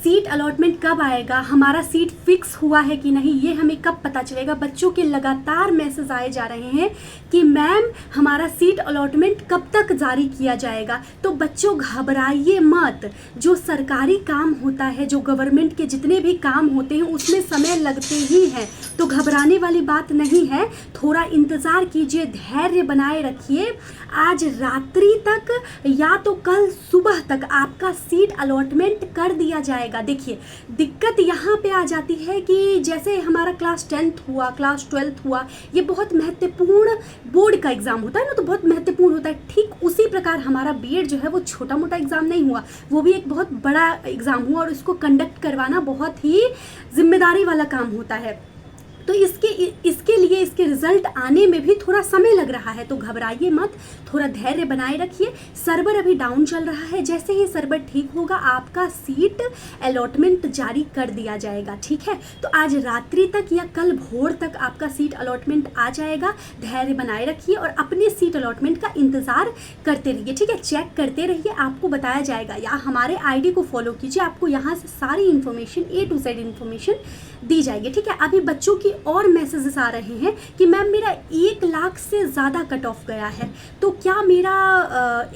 Seat allotment कब आएगा, हमारा सीट फिक्स हुआ है कि नहीं, ये हमें कब पता चलेगा। बच्चों के लगातार मैसेज आए जा रहे हैं कि मैम हमारा सीट अलॉटमेंट कब तक जारी किया जाएगा। तो बच्चों घबराइए मत, जो सरकारी काम होता है, जो गवर्नमेंट के जितने भी काम होते हैं उसमें समय लगते ही हैं, तो घबराने वाली बात नहीं है। थोड़ा इंतज़ार कीजिए, धैर्य बनाए रखिए। आज रात्रि तक या तो कल सुबह तक आपका सीट अलॉटमेंट कर दिया जाएगा। देखिए दिक्कत यहाँ पे आ जाती है कि जैसे हमारा क्लास 10th हुआ, क्लास 12th हुआ, ये बहुत महत्वपूर्ण बोर्ड का एग्ज़ाम होता है ना, तो बहुत महत्वपूर्ण होता है। ठीक उसी प्रकार हमारा बीएड जो है वो छोटा मोटा एग्ज़ाम नहीं हुआ, वो भी एक बहुत बड़ा एग्ज़ाम हुआ और इसको कंडक्ट करवाना बहुत ही जिम्मेदारी वाला काम होता है। तो इसके लिए इसके रिजल्ट आने में भी थोड़ा समय लग रहा है, तो घबराइए मत, थोड़ा धैर्य बनाए रखिए। सर्वर अभी डाउन चल रहा है, जैसे ही सर्वर ठीक होगा आपका सीट अलॉटमेंट जारी कर दिया जाएगा, ठीक है। तो आज रात्रि तक या कल भोर तक आपका सीट अलॉटमेंट आ जाएगा। धैर्य बनाए रखिए और अपने सीट अलॉटमेंट का इंतज़ार करते रहिए, ठीक है। चेक करते रहिए, आपको बताया जाएगा, या हमारे आईडी को फॉलो कीजिए, आपको यहाँ से सारी information A to Z information दी जाएगी, ठीक है। अभी बच्चों की और मैसेजेस आ रहे हैं कि मैम मेरा 1 लाख से ज़्यादा कट ऑफ गया है, तो क्या मेरा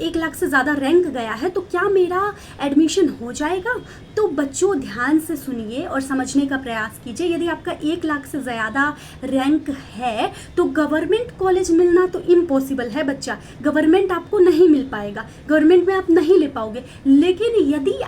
1 लाख से ज़्यादा रैंक गया है, तो क्या मेरा एडमिशन हो जाएगा। तो बच्चों ध्यान से सुनिए और समझने का प्रयास कीजिए। यदि आपका 1 लाख से ज़्यादा रैंक है तो गवर्नमेंट कॉलेज मिलना तो इम्पॉसिबल है बच्चा, गवर्नमेंट आपको नहीं मिल पाएगा, गवर्नमेंट में आप नहीं ले पाओगे। लेकिन यदि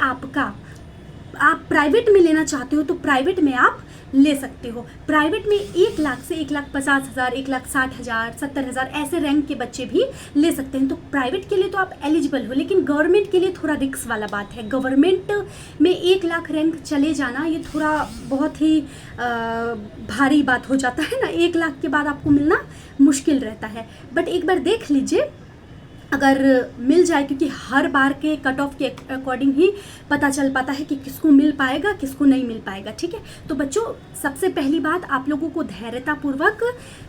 आप प्राइवेट में लेना चाहते हो तो प्राइवेट में आप ले सकते हो। प्राइवेट में 1 लाख से 1,50,000, 1,60,000, 70,000 ऐसे रैंक के बच्चे भी ले सकते हैं। तो प्राइवेट के लिए तो आप एलिजिबल हो, लेकिन गवर्नमेंट के लिए थोड़ा रिस्क वाला बात है। गवर्नमेंट में 1 लाख रैंक चले जाना ये थोड़ा बहुत ही भारी बात हो जाता है ना, 1 लाख के बाद आपको मिलना मुश्किल रहता है। बट एक बार देख लीजिए अगर मिल जाए, क्योंकि हर बार के कट ऑफ के अकॉर्डिंग ही पता चल पाता है कि किसको मिल पाएगा किसको नहीं मिल पाएगा, ठीक है। तो बच्चों सबसे पहली बात आप लोगों को धैर्यतापूर्वक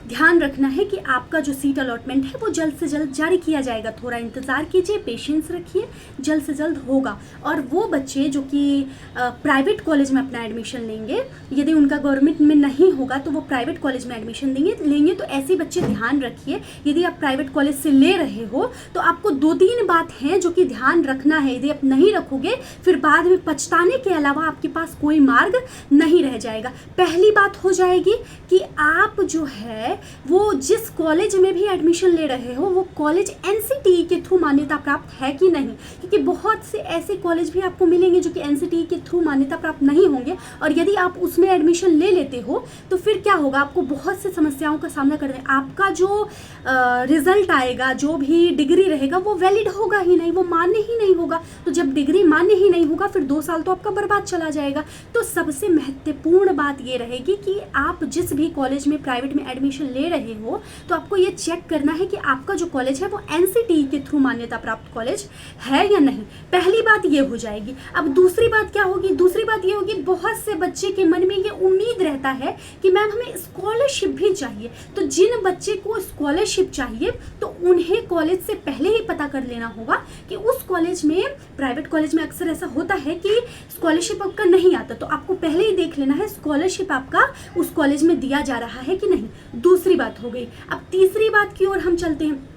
ध्यान रखना है कि आपका जो सीट अलॉटमेंट है वो जल्द से जल्द जारी किया जाएगा। थोड़ा इंतज़ार कीजिए, पेशेंस रखिए, जल्द से जल्द होगा। और वो बच्चे जो कि प्राइवेट कॉलेज में अपना एडमिशन लेंगे, यदि उनका गवर्नमेंट में नहीं होगा तो वो प्राइवेट कॉलेज में एडमिशन लेंगे तो ऐसे बच्चे ध्यान रखिए, यदि आप प्राइवेट कॉलेज से ले रहे हो तो आपको 2-3 बात हैं जो कि ध्यान रखना है। यदि आप नहीं रखोगे फिर बाद में पछताने के अलावा आपके पास कोई मार्ग नहीं रह जाएगा। पहली बात हो जाएगी कि आप जो है वो जिस कॉलेज में भी एडमिशन ले रहे हो वो कॉलेज एनसीटीई के थ्रू मान्यता प्राप्त है कि नहीं, क्योंकि बहुत से ऐसे कॉलेज भी आपको मिलेंगे जो कि एनसीटीई के थ्रू मान्यता प्राप्त नहीं होंगे। और यदि आप उसमें एडमिशन ले लेते हो तो फिर क्या होगा, आपको बहुत से समस्याओं का सामना करना है। आपका जो रिजल्ट आएगा, जो भी डिग्री रहेगा वो वैलिड होगा ही नहीं, वो मान्य ही नहीं होगा। तो जब डिग्री मान्य ही नहीं होगा फिर 2 साल तो आपका बर्बाद चला जाएगा। तो सबसे महत्वपूर्ण बात ये रहेगी कि आप जिस भी कॉलेज में प्राइवेट में एडमिशन ले रहे हो तो आपको ये चेक करना है कि आपका जो कॉलेज है वो एनसीटीई के थ्रू मान्यता प्राप्त कॉलेज है या नहीं। पहली बात ये हो जाएगी। अब दूसरी बात क्या होगी, दूसरी बात ये होगी, बहुत से बच्चे के मन में ये उम्मीद रहता है कि मैम हमें स्कॉलरशिप भी चाहिए। तो जिन बच्चे को स्कॉलरशिप चाहिए तो उन्हें कॉलेज से पहले ही पता कर लेना होगा कि उस कॉलेज में, प्राइवेट कॉलेज में अक्सर ऐसा होता है कि स्कॉलरशिप आपका नहीं आता, तो आपको पहले ही देख लेना है स्कॉलरशिप आपका उस कॉलेज में दिया जा रहा है कि नहीं। दूसरी बात हो गई। अब तीसरी बात की ओर हम चलते हैं।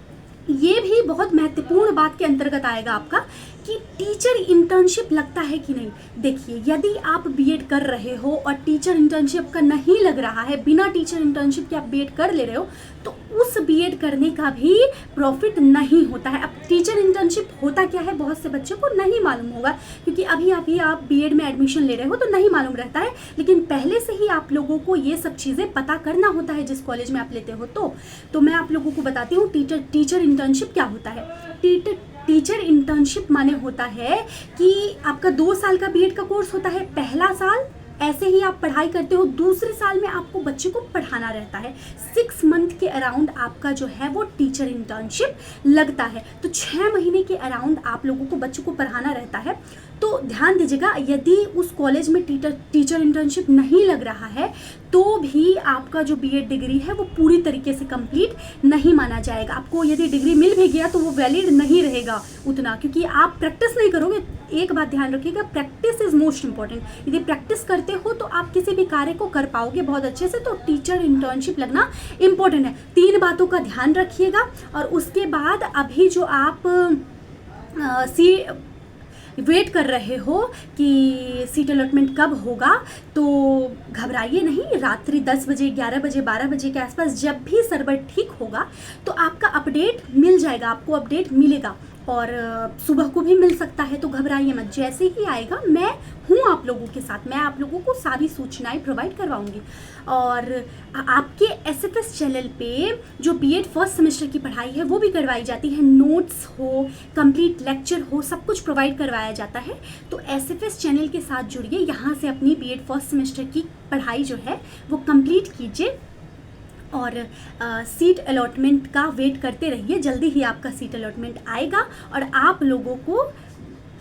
ये भी बहुत महत्वपूर्ण बात के अंतर्गत आएगा आपका कि टीचर इंटर्नशिप लगता है कि नहीं। देखिए यदि आप बीएड कर रहे हो और टीचर इंटर्नशिप का नहीं लग रहा है, बिना टीचर इंटर्नशिप के आप बीएड कर ले रहे हो, तो उस बीएड करने का भी प्रॉफिट नहीं होता है। अब टीचर इंटर्नशिप होता क्या है बहुत से बच्चों को नहीं मालूम होगा, क्योंकि अभी आप बीएड में एडमिशन ले रहे हो तो नहीं मालूम रहता है। लेकिन पहले से ही आप लोगों को ये सब चीज़ें पता करना होता है जिस कॉलेज में आप लेते हो। तो मैं आप लोगों को बताती हूँ टीचर इंटर्नशिप क्या होता है। टीचर इंटर्नशिप माने होता है कि आपका 2 साल का बीएड का कोर्स होता है। पहला साल ऐसे ही आप पढ़ाई करते हो, दूसरे साल में आपको बच्चे को पढ़ाना रहता है। 6 मंथ के अराउंड आपका जो है वो टीचर इंटर्नशिप लगता है। तो 6 महीने के अराउंड आप लोगों को बच्चों को पढ़ाना रहता है। तो ध्यान दीजिएगा, यदि उस कॉलेज में टीचर इंटर्नशिप नहीं लग रहा है तो भी आपका जो बीएड डिग्री है वो पूरी तरीके से कंप्लीट नहीं माना जाएगा। आपको यदि डिग्री मिल भी गया तो वो वैलिड नहीं रहेगा उतना, क्योंकि आप प्रैक्टिस नहीं करोगे। एक बात ध्यान रखिएगा, प्रैक्टिस इज़ मोस्ट इंपॉर्टेंट। यदि प्रैक्टिस करते हो तो आप किसी भी कार्य को कर पाओगे बहुत अच्छे से। तो टीचर इंटर्नशिप लगना इम्पॉर्टेंट है। 3 बातों का ध्यान रखिएगा। और उसके बाद अभी जो आप वेट कर रहे हो कि सीट अलॉटमेंट कब होगा, तो घबराइए नहीं। रात्रि 10 बजे, 11 बजे, 12 बजे के आसपास जब भी सर्वर ठीक होगा तो आपका अपडेट मिल जाएगा, आपको अपडेट मिलेगा। और सुबह को भी मिल सकता है, तो घबराइए मत। जैसे ही आएगा मैं हूँ आप लोगों के साथ, मैं आप लोगों को सारी सूचनाएं प्रोवाइड करवाऊंगी। और आपके एसएफएस चैनल पे जो बीएड फर्स्ट सेमेस्टर की पढ़ाई है वो भी करवाई जाती है। नोट्स हो, कंप्लीट लेक्चर हो, सब कुछ प्रोवाइड करवाया जाता है। तो एसएफएस चैनल के साथ जुड़िए, यहाँ से अपनी बीएड फर्स्ट सेमेस्टर की पढ़ाई जो है वो कंप्लीट कीजिए। और सीट अलॉटमेंट का वेट करते रहिए। जल्दी ही आपका सीट अलॉटमेंट आएगा और आप लोगों को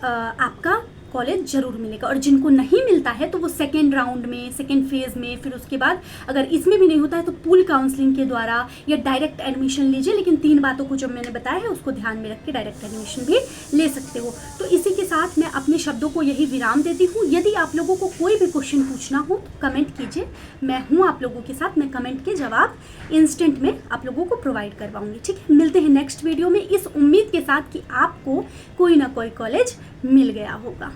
आपका कॉलेज ज़रूर मिलेगा। और जिनको नहीं मिलता है तो वो सेकेंड राउंड में, सेकेंड फेज़ में, फिर उसके बाद अगर इसमें भी नहीं होता है तो पूल काउंसलिंग के द्वारा या डायरेक्ट एडमिशन लीजिए। लेकिन 3 बातों को जो मैंने बताया है उसको ध्यान में रख के डायरेक्ट एडमिशन भी ले सकते हो। तो इसी के साथ मैं अपने शब्दों को यही विराम देती हूँ। यदि आप लोगों को कोई भी क्वेश्चन पूछना हो तो कमेंट कीजिए, मैं हूँ आप लोगों के साथ। मैं कमेंट के जवाब इंस्टेंट में आप लोगों को प्रोवाइड करवाऊँगी। ठीक है, मिलते हैं नेक्स्ट वीडियो में, इस उम्मीद के साथ कि आपको कोई ना कोई कॉलेज मिल गया होगा।